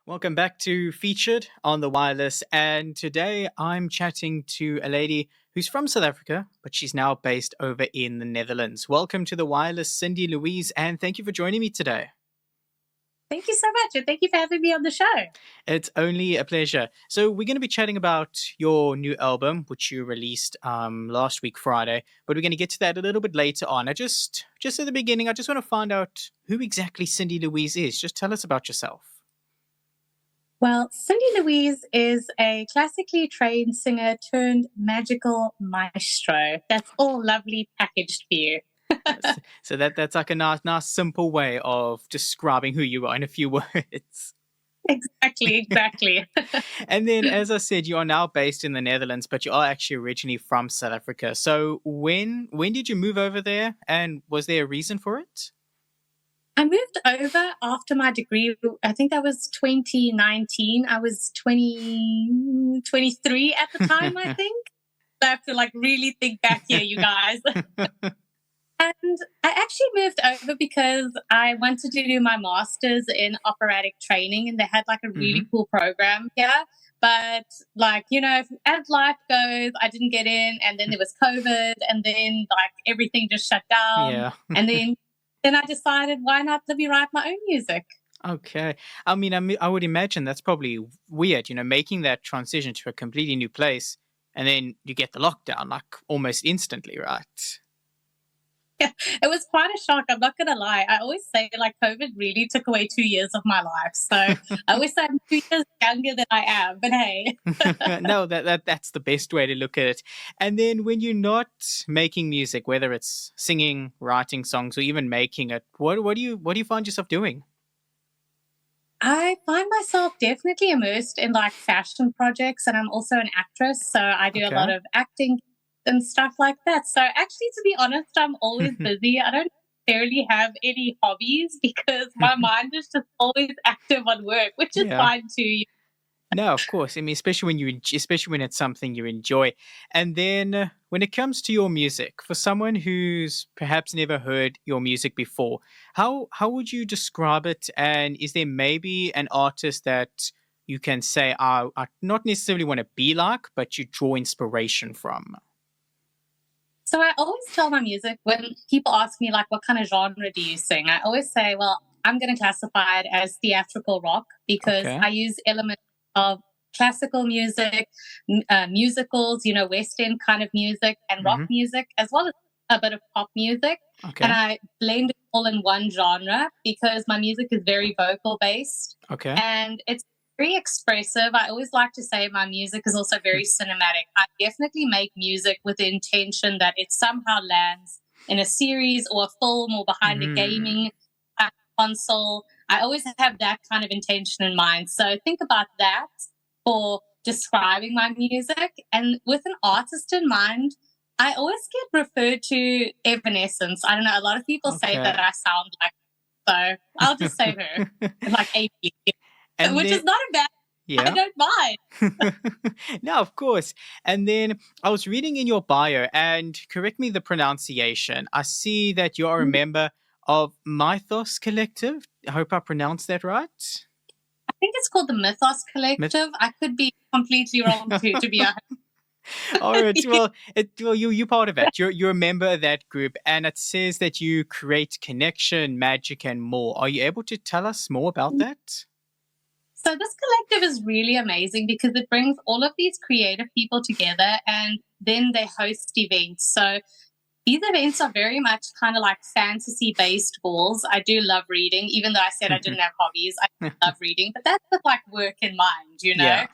Welcome back to Featured on the Wireless. And today I'm chatting to a lady who's from South Africa, but she's now based over in the Netherlands. Welcome to the Wireless, Cindy Louise, and thank you for joining me today. Thank you so much, and thank you for having me on the show. It's only a pleasure. So we're going to be chatting about your new album, which you released last week, Friday, but we're going to get to that a little bit later on. Just at the beginning, I just want to find out who exactly Cindy Louise is. Just tell us about yourself. Well, Cindy Louise is a classically trained singer turned magical maestro. That's all lovely packaged for you. So that's like a nice, simple way of describing who you are in a few words. Exactly. And then, as I said, you are now based in the Netherlands, but you are actually originally from South Africa. So when did you move over there, and was there a reason for it? I moved over after my degree. I think that was 2019. I was 23 at the time, I think. So I have to really think back here, you guys. And I actually moved over because I wanted to do my master's in operatic training, and they had a really cool program here. But as life goes, I didn't get in, and then there was COVID, and then everything just shut down. Yeah. And then I decided, why not let me write my own music? Okay. I would imagine that's probably weird, making that transition to a completely new place, and then you get the lockdown almost instantly, right? Yeah, it was quite a shock. I'm not going to lie. I always say COVID really took away 2 years of my life. So I always say I'm 2 years younger than I am, but hey. No, that's the best way to look at it. And then when you're not making music, whether it's singing, writing songs, or even making it, what do you find yourself doing? I find myself definitely immersed in fashion projects, and I'm also an actress. So I do a lot of acting and stuff like that. So actually, to be honest, I'm always busy. I don't necessarily have any hobbies because my mind is just always active on work, which is fine too. No, of course. I mean, especially when it's something you enjoy. And then when it comes to your music, for someone who's perhaps never heard your music before, how would you describe it? And is there maybe an artist that you can say, I not necessarily want to be like, but you draw inspiration from? So I always tell my music when people ask me what kind of genre do you sing? I always say, well, I'm going to classify it as theatrical rock because I use elements of classical music, musicals, West End kind of music, and rock music, as well as a bit of pop music. And I blend it all in one genre because my music is very vocal based. And it's very expressive. I always like to say my music is also very cinematic. I definitely make music with the intention that it somehow lands in a series or a film or behind a gaming console. I always have that kind of intention in mind. So think about that for describing my music. And with an artist in mind, I always get referred to Evanescence. I don't know, a lot of people say that I sound like, so I'll just say her, AP. Which is not a bad. I don't mind. No, of course. And then I was reading in your bio, and correct me the pronunciation. I see that you are a member of Mythos Collective. I hope I pronounced that right. I think it's called the Mythos Collective. I could be completely wrong too, to be honest. All right. Well, you're part of it. You're a member of that group, and it says that you create connection, magic, and more. Are you able to tell us more about that? So this collective is really amazing because it brings all of these creative people together, and then they host events. So these events are very much kind of like fantasy-based balls. I do love reading, even though I said I didn't have hobbies. I love reading, but that's with work in mind, Yeah.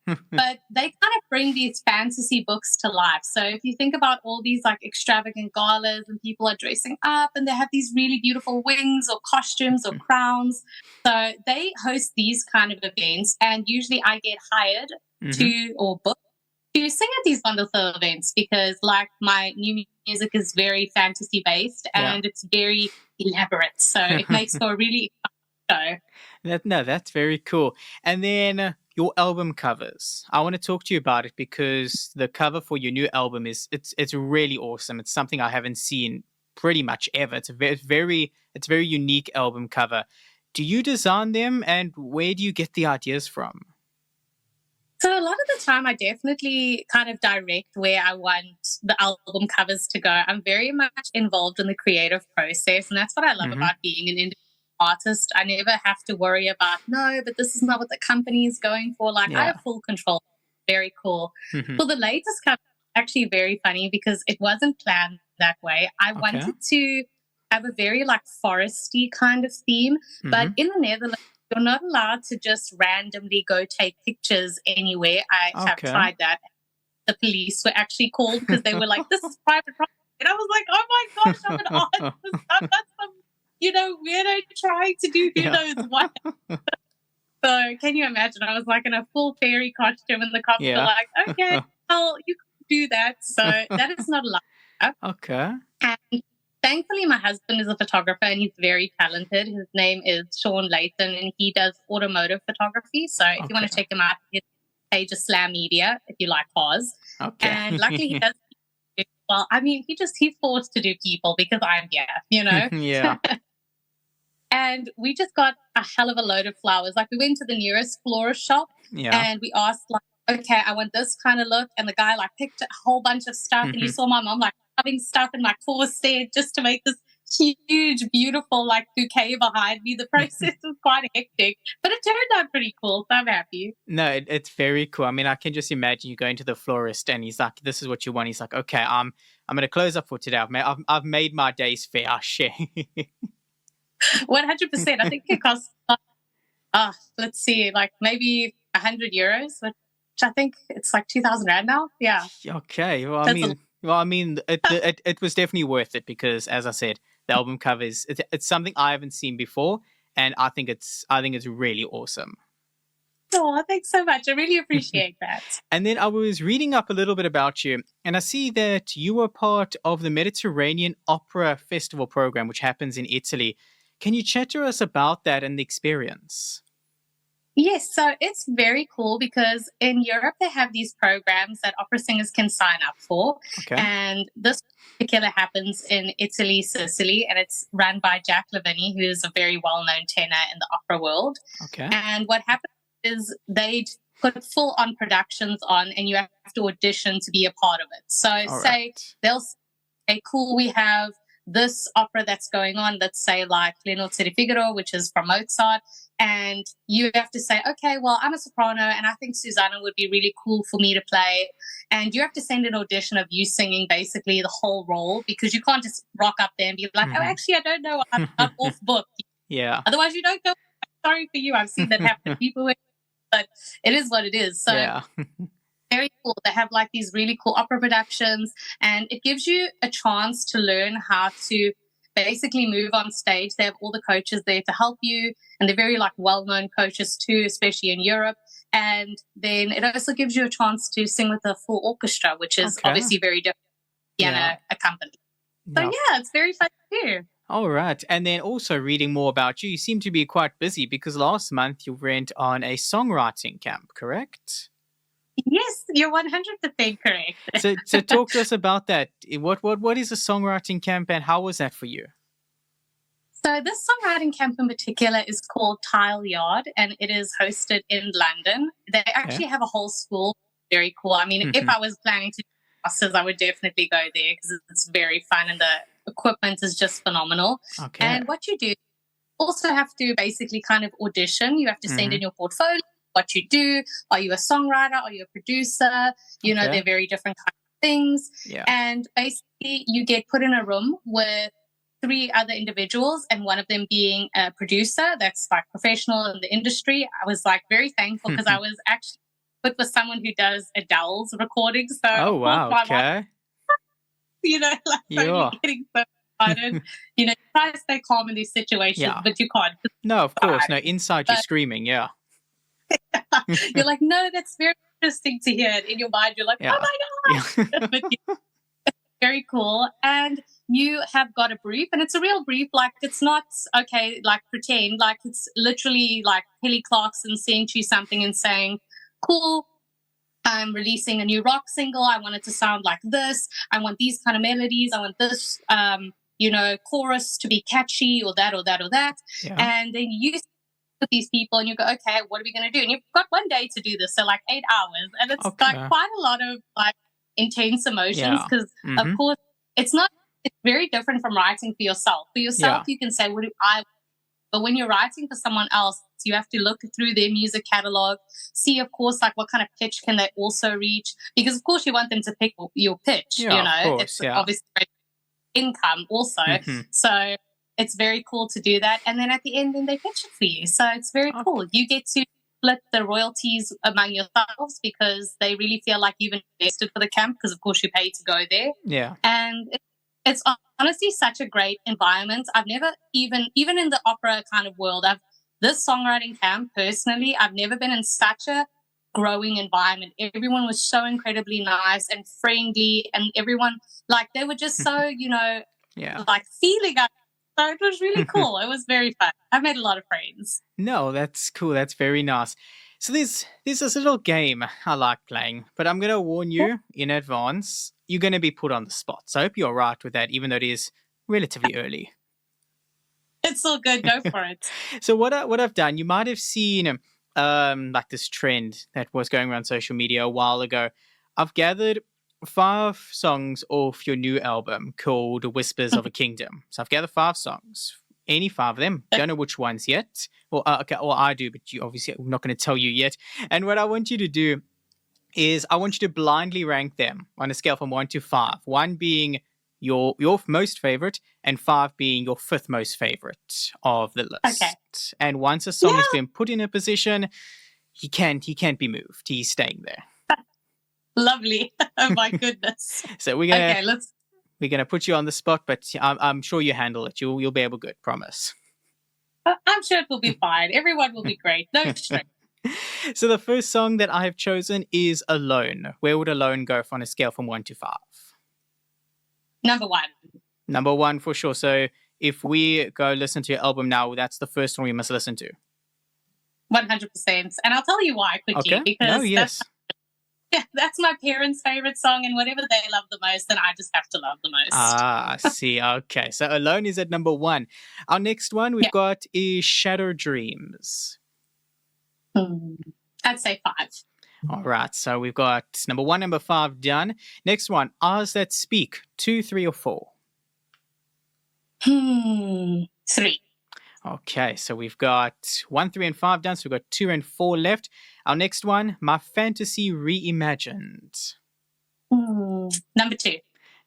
But they kind of bring these fantasy books to life. So if you think about all these extravagant galas and people are dressing up and they have these really beautiful wings or costumes or crowns. So they host these kind of events, and usually I get hired to or booked to sing at these wonderful events because my new music is very fantasy based and it's very elaborate. So it makes for a really exciting show. That's very cool. And then your album covers. I want to talk to you about it because the cover for your new album it's really awesome. It's something I haven't seen pretty much ever. It's a very unique album cover. do you design them, and where do you get the ideas from? So a lot of the time, I definitely kind of direct where I want the album covers to go. I'm very much involved in the creative process, and that's what I love about being an independent artist. I never have to worry about, no, but this is not what the company is going for. Like, I have full control. Very cool. For the latest cover, actually very funny because it wasn't planned that way. I wanted to have a very like foresty kind of theme, but in the Netherlands, you're not allowed to just randomly go take pictures anywhere. I have tried that. The police were actually called because they were like, this is private property. And I was like, oh my gosh, I'm an artist. I'm not some, weirdo trying to do who knows what. So can you imagine? I was like in a full fairy costume and the cops were like, okay, well, you can do that. So that is not allowed. Okay. And thankfully, my husband is a photographer and he's very talented. His name is Sean Layton and he does automotive photography. So if you want to check him out, his page is Slam Media if you like cars. Okay. And luckily he does. Well, I mean, he's forced to do people because I'm here, Yeah. And we just got a hell of a load of flowers. Like we went to the nearest florist shop and we asked like, okay, I want this kind of look. And the guy like picked a whole bunch of stuff and you saw my mom like having stuff in my corset just to make this huge, beautiful like bouquet behind me. The process was quite hectic, but it turned out pretty cool. So I'm happy. No, it's very cool. I mean, I can just imagine you going to the florist and he's like, "This is what you want." He's like, "Okay, I'm going to close up for today. I've made my day's fair share." 100%. I think it costs, let's see, like maybe €100, which I think it's like 2,000 Rand now. Yeah. Okay. Well, I mean, it was definitely worth it because, as I said, the album cover it's something I haven't seen before, and I think it's really awesome. Oh, thanks so much. I really appreciate that. And then I was reading up a little bit about you, and I see that you were part of the Mediterranean Opera Festival program, which happens in Italy. Can you chat to us about that and the experience? Yes, so it's very cool because in Europe they have these programs that opera singers can sign up for. Okay. And this particular happens in Italy, Sicily, and it's run by Jack Lavigne, who is a very well-known tenor in the opera world. Okay. And what happens is they put full-on productions on and you have to audition to be a part of it. So they'll say, cool, we have this opera that's going on, let's say like Le Nozze di Figaro, which is from Mozart, and you have to say, okay, well, I'm a soprano and I think Susanna would be really cool for me to play. And you have to send an audition of you singing basically the whole role because you can't just rock up there and be like, oh, actually, I don't know, I'm off book. Yeah. Otherwise, you don't go, sorry for you, I've seen that happen. People, but it is what it is. So yeah. Very cool. They have like these really cool opera productions and it gives you a chance to learn how to basically move on stage. They have all the coaches there to help you and they're very like well-known coaches too, especially in Europe. And then it also gives you a chance to sing with a full orchestra, which is obviously very different than piano accompaniment. So yeah, it's very fun too. All right. And then also reading more about you, you seem to be quite busy because last month you went on a songwriting camp, correct? Yes, you're 100% correct. So talk to us about that. What is a songwriting camp and how was that for you? So this songwriting camp in particular is called Tile Yard and it is hosted in London. They actually have a whole school. Very cool. I mean, if I was planning to do classes, I would definitely go there because it's very fun and the equipment is just phenomenal. Okay. And what you do, you also have to basically kind of audition. You have to send in your portfolio. What you do, are you a songwriter, are you a producer, they're very different kinds of things. And basically you get put in a room with 3 other individuals and one of them being a producer that's like professional in the industry. I was like very thankful because I was actually put with someone who does Adele's recordings. So oh wow, okay. Getting so excited. Try to stay calm in these situations, but you can't. No, of course. No, inside you're screaming, You're like, no, that's very interesting to hear. And in your mind, you're like, oh my God. But it's very cool. And you have got a brief, and it's a real brief. Like, it's not, okay, like pretend. Like, it's literally like Kelly Clarkson saying to you something and saying, cool, I'm releasing a new rock single. I want it to sound like this. I want these kind of melodies. I want this chorus to be catchy or that or that or that. Yeah. And then you with these people and you go, okay, what are we going to do? And you've got one day to do this, so like 8 hours. And it's like quite a lot of like intense emotions because of course it's very different from writing for yourself. For yourself, you can say, what do I want? But when you're writing for someone else, you have to look through their music catalog, see, of course, like what kind of pitch can they also reach? Because, of course, you want them to pick your pitch, It's obviously income also. So it's very cool to do that. And then at the end, then they pitch it for you. So it's very cool. You get to split the royalties among yourselves because they really feel like you've invested for the camp because, of course, you paid to go there. Yeah. And it's honestly such a great environment. I've never even in the opera kind of world, this songwriting camp personally, I've never been in such a growing environment. Everyone was so incredibly nice and friendly, and everyone like they were just so like feeling up. So it was really cool. It was very fun. I made a lot of friends. No, that's cool. That's very nice. So there's this little game I like playing, but I'm going to warn you in advance, you're going to be put on the spot. So I hope you're all right with that, even though it is relatively early. It's all good. Go for it. So what I've done, you might have seen like this trend that was going around social media a while ago. I've gathered 5 songs off your new album called Whispers of a Kingdom. So I've gathered 5 songs. Any 5 of them. Don't know which ones yet. Well, I do, but you obviously I'm not going to tell you yet. And what I want you to do is I want you to blindly rank them on a scale from 1 to 5. 1 being your most favorite, and 5 being your 5th most favorite of the list. Okay. And once a song has been put in a position, he can't be moved. He's staying there. Lovely. Oh my goodness. So we're gonna put you on the spot, but I'm sure you handle it. You'll be able to, promise. I'm sure it will be fine. Everyone will be great. No stress. So the first song that I have chosen is Alone. Where would Alone go on a scale from 1 to 5? Number 1. Number 1 for sure. So if we go listen to your album now, that's the first one we must listen to. 100%. And I'll tell you why quickly. Okay. Because that's my parents' favorite song, and whatever they love the most, then I just have to love the most. I see. Okay. So Alone is at number 1. Our next one we've got is Shattered Dreams. I'd say 5. All right. So we've got number 1, number 5 done. Next one, Eyes That Speak, 2, 3, or 4? 3. Okay. So we've got 1, 3, and 5 done. So we've got 2 and 4 left. Our next one, My Fantasy Reimagined. Number 2.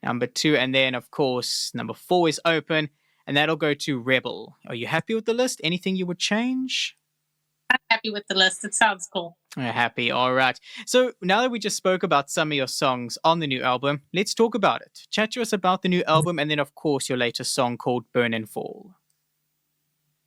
Number 2. And then, of course, number 4 is open. And that'll go to Rebel. Are you happy with the list? Anything you would change? I'm happy with the list. It sounds cool. You're happy. All right. So now that we just spoke about some of your songs on the new album, let's talk about it. Chat to us about the new album and then, of course, your latest song called Burn and Fall.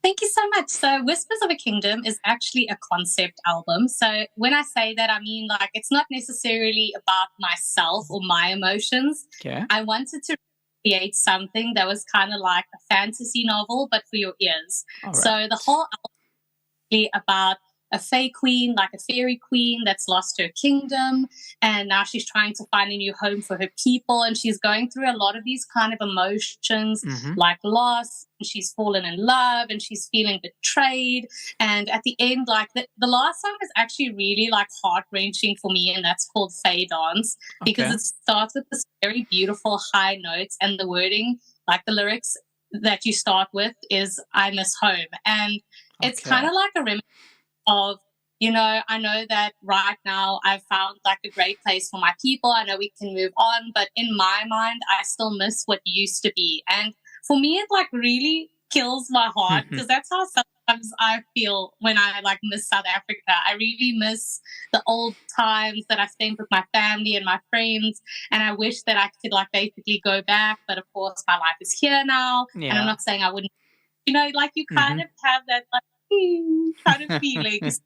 Thank you so much. So Whispers of a Kingdom is actually a concept album. So when I say that, I mean like it's not necessarily about myself or my emotions. Okay. I wanted to create something that was kind of like a fantasy novel, but for your ears. Right. So the whole album is about a fae queen, like a fairy queen that's lost her kingdom, and now she's trying to find a new home for her people, and she's going through a lot of these kind of emotions like loss, and she's fallen in love, and she's feeling betrayed, and at the end, like the last song is actually really like heart-wrenching for me, and that's called Fae Dance, because it starts with this very beautiful high notes, and the wording, like the lyrics that you start with is I miss home, and it's kind of like a remedy of, I know that right now I've found like a great place for my people. I know we can move on, but in my mind, I still miss what used to be. And for me, it like really kills my heart because that's how sometimes I feel when I like miss South Africa. I really miss the old times that I spent with my family and my friends. And I wish that I could like basically go back. But of course, my life is here now. Yeah. And I'm not saying I wouldn't, like you kind of have that like, kind of feelings.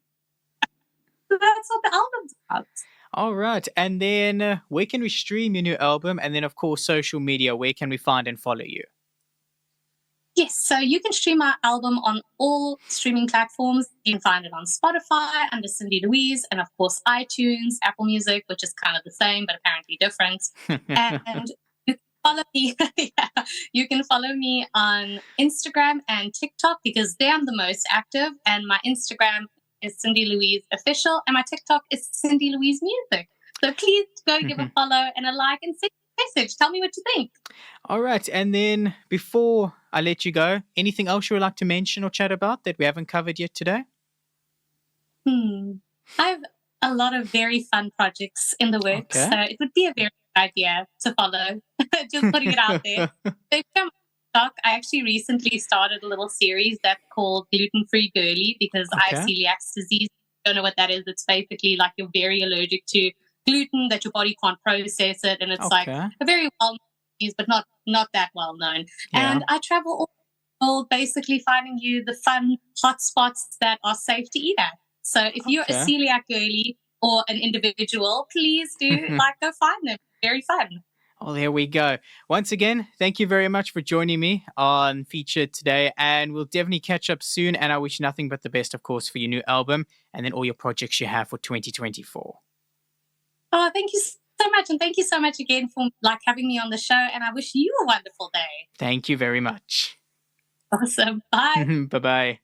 So that's what the album's about. All right. And then where can we stream your new album? And then, of course, social media. Where can we find and follow you? Yes, so you can stream our album on all streaming platforms. You can find it on Spotify under Cindy Louise, and of course iTunes, Apple Music, which is kind of the same but apparently different. And you can follow me. Yeah, you can follow me on Instagram and TikTok because there I'm the most active. And my Instagram is Cindy Louise Official, and my TikTok is Cindy Louise Music. So please go give a follow and a like and send me a message. Tell me what you think. All right. And then before I let you go, anything else you would like to mention or chat about that we haven't covered yet today? I have a lot of very fun projects in the works, so it would be a very good idea to follow. Just putting it out there. So if you're on TikTok, I actually recently started a little series that's called Gluten Free Girly because I have celiac disease. Don't know what that is. It's basically like you're very allergic to gluten, that your body can't process it, and it's like a very well-known disease, but not that well known. Yeah. And I travel all the world, basically finding you the fun hot spots that are safe to eat at. So if you're a celiac girly or an individual, please do go find them. Very fun. Oh, there we go. Once again, thank you very much for joining me on Featured today, and we'll definitely catch up soon. And I wish nothing but the best, of course, for your new album and then all your projects you have for 2024. Oh, thank you so much. And thank you so much again for having me on the show. And I wish you a wonderful day. Thank you very much. Awesome. Bye. Bye-bye.